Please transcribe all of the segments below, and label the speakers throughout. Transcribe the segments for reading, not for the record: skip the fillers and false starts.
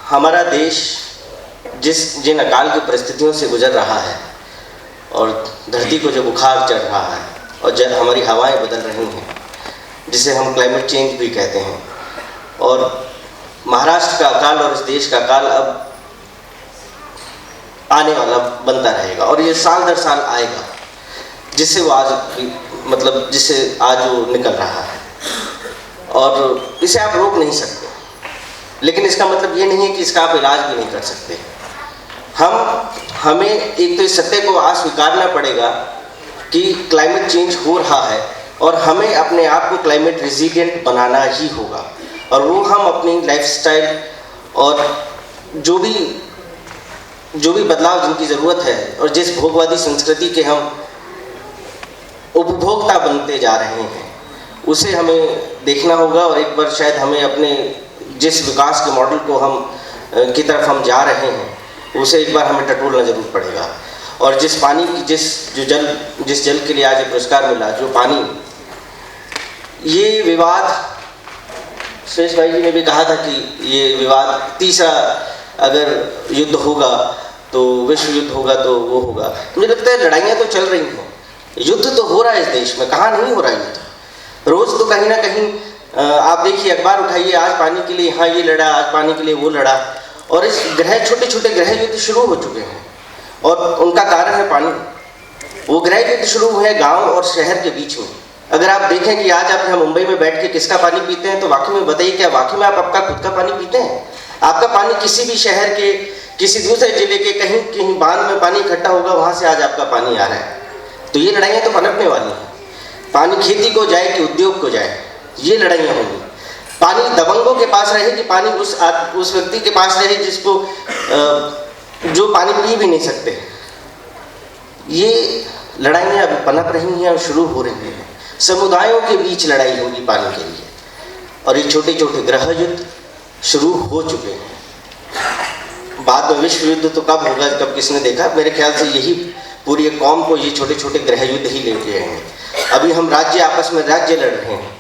Speaker 1: हमारा देश जिन अकाल की परिस्थितियों से गुजर रहा है और धरती को जो बुखार चढ़ रहा है और जब हमारी हवाएं बदल रही हैं, जिसे हम क्लाइमेट चेंज भी कहते हैं, और महाराष्ट्र का अकाल और इस देश का अकाल अब आने वाला बनता रहेगा और ये साल दर साल आएगा, जिससे वो आज वो निकल रहा है और इसे आप रोक नहीं सकते। लेकिन इसका मतलब ये नहीं है कि इसका आप इलाज भी नहीं कर सकते। हमें एक तो इस सत्य को अस्वीकारना पड़ेगा कि क्लाइमेट चेंज हो रहा है और हमें अपने आप को क्लाइमेट रेजिलिएंट बनाना ही होगा, और वो हम अपनी लाइफस्टाइल और जो भी बदलाव जिनकी ज़रूरत है और जिस भोगवादी संस्कृति के हम उपभोक्ता बनते जा रहे हैं उसे हमें देखना होगा। और एक बार शायद हमें अपने जिस विकास के मॉडल को की तरफ हम जा रहे हैं उसे एक बार हमें टटोलना जरूर पड़ेगा। और जिस पानी की जिस जल के लिए आज ये पुरस्कार मिला, जो पानी, ये विवाद, शेष भाई जी ने भी कहा था कि ये विवाद तीसरा अगर युद्ध होगा तो विश्व युद्ध होगा तो वो होगा। मुझे लगता है लड़ाइयाँ तो चल रही हैं, युद्ध तो हो रहा है इस देश में, कहाँ नहीं हो रहा युद्ध। रोज़ तो कहीं ना कहीं आप देखिए, अखबार उठाइए, आज पानी के लिए यहाँ ये लड़ा, आज पानी के लिए वो लड़ा, और इस छोटे छोटे ग्रह युद्ध शुरू हो चुके हैं और उनका कारण है पानी। वो ग्रह युद्ध शुरू हुए हैं गाँव और शहर के बीच में। अगर आप देखें कि आज आप यहाँ मुंबई में बैठ के किसका पानी पीते हैं, तो वाकई में बताइए, क्या वाकई में आप आपका खुद का पानी पीते हैं? आपका पानी किसी भी शहर के, किसी दूसरे जिले के कहीं बांध में पानी इकट्ठा होगा, वहाँ से आज आपका पानी आ रहा है। तो ये लड़ाइयाँ तो पनपने वाली हैं। पानी खेती को जाए कि उद्योग को जाए, ये लड़ाइयाँ होंगी। पानी दबंगों के पास रहे कि पानी उस व्यक्ति के पास रहे जिसको जो पानी पी भी नहीं सकते। ये लड़ाइयाँ अभी पनप रही हैं और शुरू हो रही हैं। समुदायों के बीच लड़ाई होगी पानी के लिए, और ये छोटे छोटे गृह युद्ध शुरू हो चुके हैं। बाद में विश्व युद्ध तो कब होगा, कब किसने देखा? मेरे ख्याल से यही पूरी कौम को ये छोटे छोटे गृह युद्ध ही लेके आएंगे। अभी हम आपस में राज्य लड़ रहे हैं।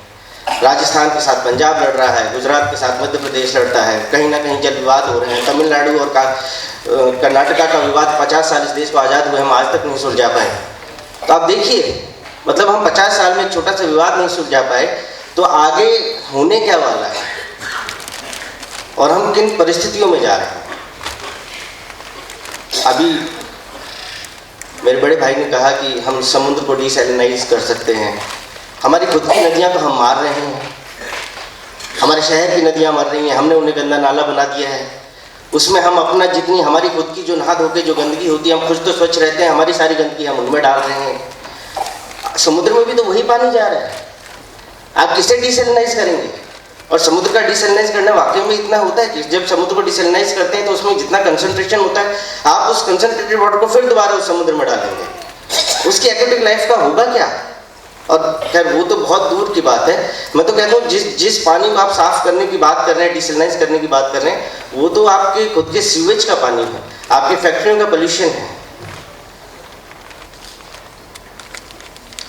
Speaker 1: राजस्थान के साथ पंजाब लड़ रहा है, गुजरात के साथ मध्य प्रदेश लड़ता है, कहीं ना कहीं जल विवाद हो रहे हैं। तमिलनाडु और कर्नाटका का विवाद, 50 साल इस देश को आज़ाद हुए हम आज तक नहीं सुलझा पाए। तो आप देखिए, मतलब हम 50 साल में एक छोटा सा विवाद नहीं सुलझा पाए, तो आगे होने क्या वाला है और हम किन परिस्थितियों में जा रहे हैं। अभी मेरे बड़े भाई ने कहा कि हम समुद्र को डिसैलिनाइज कर सकते हैं। हमारी खुद की नदियां तो हम मार रहे हैं, हमारे शहर की नदियां मर रही हैं, हमने उन्हें गंदा नाला बना दिया है। उसमें हम अपना जितनी हमारी खुद की जो नहा धो के जो गंदगी होती है, हम खुद तो स्वच्छ रहते हैं, हमारी सारी गंदगी हम उनमें डाल रहे हैं। समुद्र में भी तो वही पानी जा रहा है। आप किसे डिसैलिनाइज करेंगे? और समुद्र का डिसैलिनाइज करना वाकई में इतना होता है कि जब समुद्र को डिसैलिनाइज करते हैं तो उसमें जितना कंसंट्रेशन होता है, आप उस कंसंट्रेटेड वाटर को फिर दोबारा उस समुद्र में डालेंगे, उसकी एक्वेटिक लाइफ का होगा क्या? और खैर वो तो बहुत दूर की बात है। मैं तो कहता हूँ जिस पानी को आप साफ करने की बात कर रहे हैं, डिसैलिनाइज करने की बात कर रहे हैं, वो तो आपके खुद के सीवेज का पानी है, आपकी फैक्ट्रियों का पोल्यूशन है।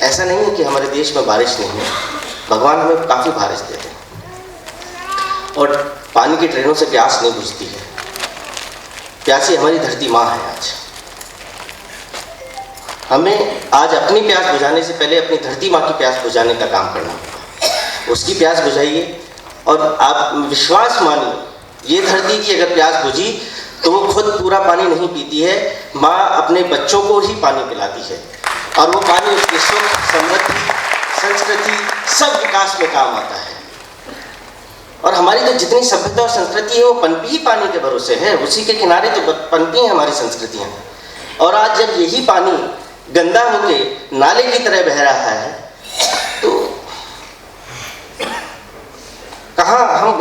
Speaker 1: ऐसा नहीं है कि हमारे देश में बारिश नहीं है, भगवान हमें काफ़ी बारिश देते हैं और पानी की ट्रेनों से प्यास नहीं बुझती है। प्यासी हमारी धरती माँ है। आज हमें आज अपनी प्यास बुझाने से पहले अपनी धरती माँ की प्यास बुझाने का काम करना होगा। उसकी प्यास बुझाइए और आप विश्वास मानिए, ये धरती की अगर प्यास बुझी तो वो खुद पूरा पानी नहीं पीती है, माँ अपने बच्चों को ही पानी पिलाती है और वो पानी उसके सुख, समृद्धि, संस्कृति, सब विकास में काम आता है। और हमारी तो जितनी सभ्यता और संस्कृति है वो पनपी ही पानी के भरोसे है, उसी के किनारे तो पनपी हैं हमारी संस्कृतियाँ। और आज जब यही पानी गंदा होके नाले की तरह बह रहा है तो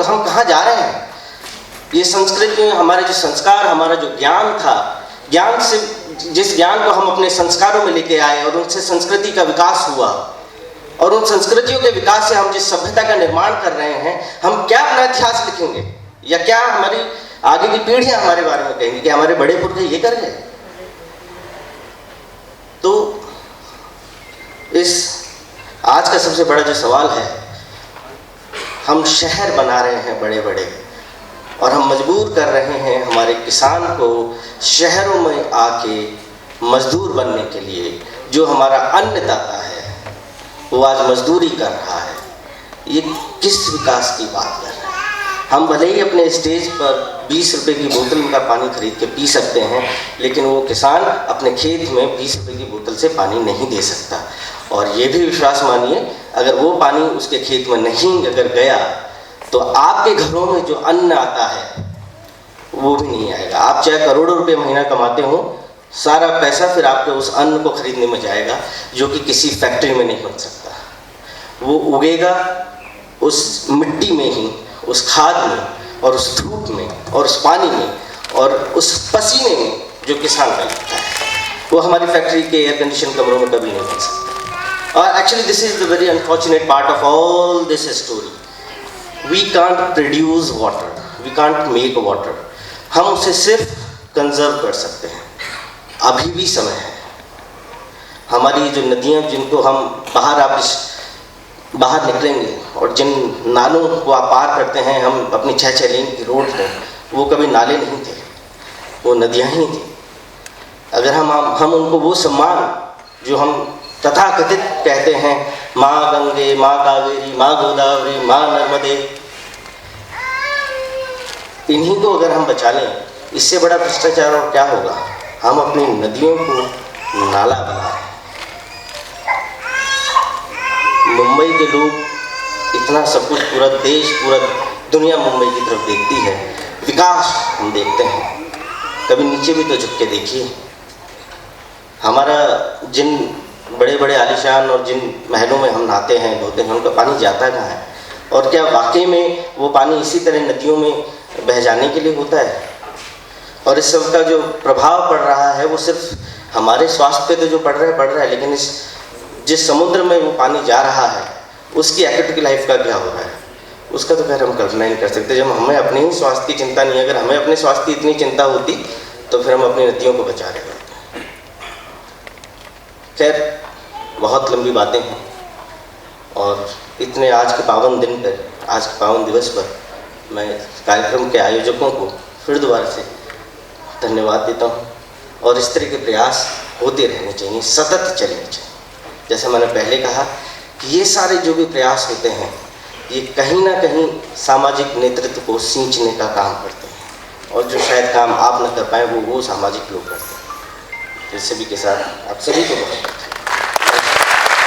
Speaker 1: हम कहाँ जा रहे हैं? ये संस्कृति में हमारे जो संस्कार, हमारा जो ज्ञान था, ज्ञान से जिस ज्ञान को हम अपने संस्कारों में लेके आए और उनसे संस्कृति का विकास हुआ, और उन संस्कृतियों के विकास से हम जिस सभ्यता का निर्माण कर रहे हैं, हम क्या अपना इतिहास लिखेंगे या क्या हमारी आगे की पीढ़ियां हमारे बारे में कहेंगी कि हमारे बड़े पुरखे ये कर गए? तो इस आज का सबसे बड़ा जो सवाल है, हम शहर बना रहे हैं बड़े बड़े, और हम मजबूर कर रहे हैं हमारे किसान को शहरों में आके मजदूर बनने के लिए। जो हमारा अन्नदाता है वो आज मजदूरी कर रहा है। ये किस विकास की बात कर रहे हैं? हम भले ही अपने स्टेज पर 20 रुपए की बोतल का पानी खरीद के पी सकते हैं, लेकिन वो किसान अपने खेत में 20 रुपए की बोतल से पानी नहीं दे सकता। और ये भी विश्वास मानिए, अगर वो पानी उसके खेत में नहीं अगर गया तो आपके घरों में जो अन्न आता है वो भी नहीं आएगा। आप चाहे करोड़ों रुपए महीना कमाते हो, सारा पैसा फिर आपके उस अन्न को खरीदने में जाएगा जो कि किसी फैक्ट्री में नहीं बन सकता। वो उगेगा उस मिट्टी में ही, उस खाद में और उस धूप में और उस पानी में और उस पसीने में जो किसान का लगता है। वो हमारी फैक्ट्री के एयर कंडीशन कमरों में कभी नहीं बन सकता। और actually this is the very unfortunate part of all this story. We can't produce water, we can't make water. हम उसे सिर्फ कंजर्व कर सकते हैं। अभी भी समय है। हमारी जो नदियाँ जिनको हम बाहर निकलेंगे और जिन नालों को आप पार करते हैं, हम अपनी 6-6 लेन की रोड में, वो कभी नाले नहीं थे, वो नदियाँ ही थी। अगर हम उनको वो सम्मान जो हम तथाकथित कहते हैं, माँ गंगे, माँ कावेरी, माँ गोदावरी, माँ नर्मदे, इन्हीं को अगर हम बचा लें, इससे बड़ा भ्रष्टाचार और क्या होगा। हम अपनी नदियों को नाला बना रहे हैं। मुंबई के लोग इतना सब कुछ, पूरा देश, पूरा दुनिया मुंबई की तरफ देखती है। विकास हम देखते हैं, कभी नीचे भी तो झुक के देखिए। हमारा जिन बड़े बड़े आलीशान और जिन महलों में हम नहाते हैं, धोते हैं, उनका पानी जाता कहाँ है? और क्या वाकई में वो पानी इसी तरह नदियों में बह जाने के लिए होता है? और इस सब का जो प्रभाव पड़ रहा है वो सिर्फ हमारे स्वास्थ्य पे तो जो पड़ रहा है, लेकिन जिस समुद्र में वो पानी जा रहा है उसकी एक्टिविटी लाइफ का क्या हो रहा है, उसका तो खैर हम कल्पना नहीं कर सकते। जब हमें अपने ही स्वास्थ्य की चिंता नहीं है, अगर हमें अपने स्वास्थ्य की इतनी चिंता होती तो फिर हम अपनी नदियों को बचा रहे होते। खैर, बहुत लंबी बातें हैं और इतने आज के पावन दिन पर, आज के पावन दिवस पर मैं कार्यक्रम के आयोजकों को फिर दोबारा से धन्यवाद देता हूँ। और इस तरह के प्रयास होते रहने चाहिए, सतत चलने चाहिए। जैसा मैंने पहले कहा कि ये सारे जो भी प्रयास होते हैं, ये कहीं ना कहीं सामाजिक नेतृत्व को सींचने का काम करते हैं, और जो शायद काम आप न कर पाए वो सामाजिक लोग करते हैं। इस सभी के साथ आप सभी को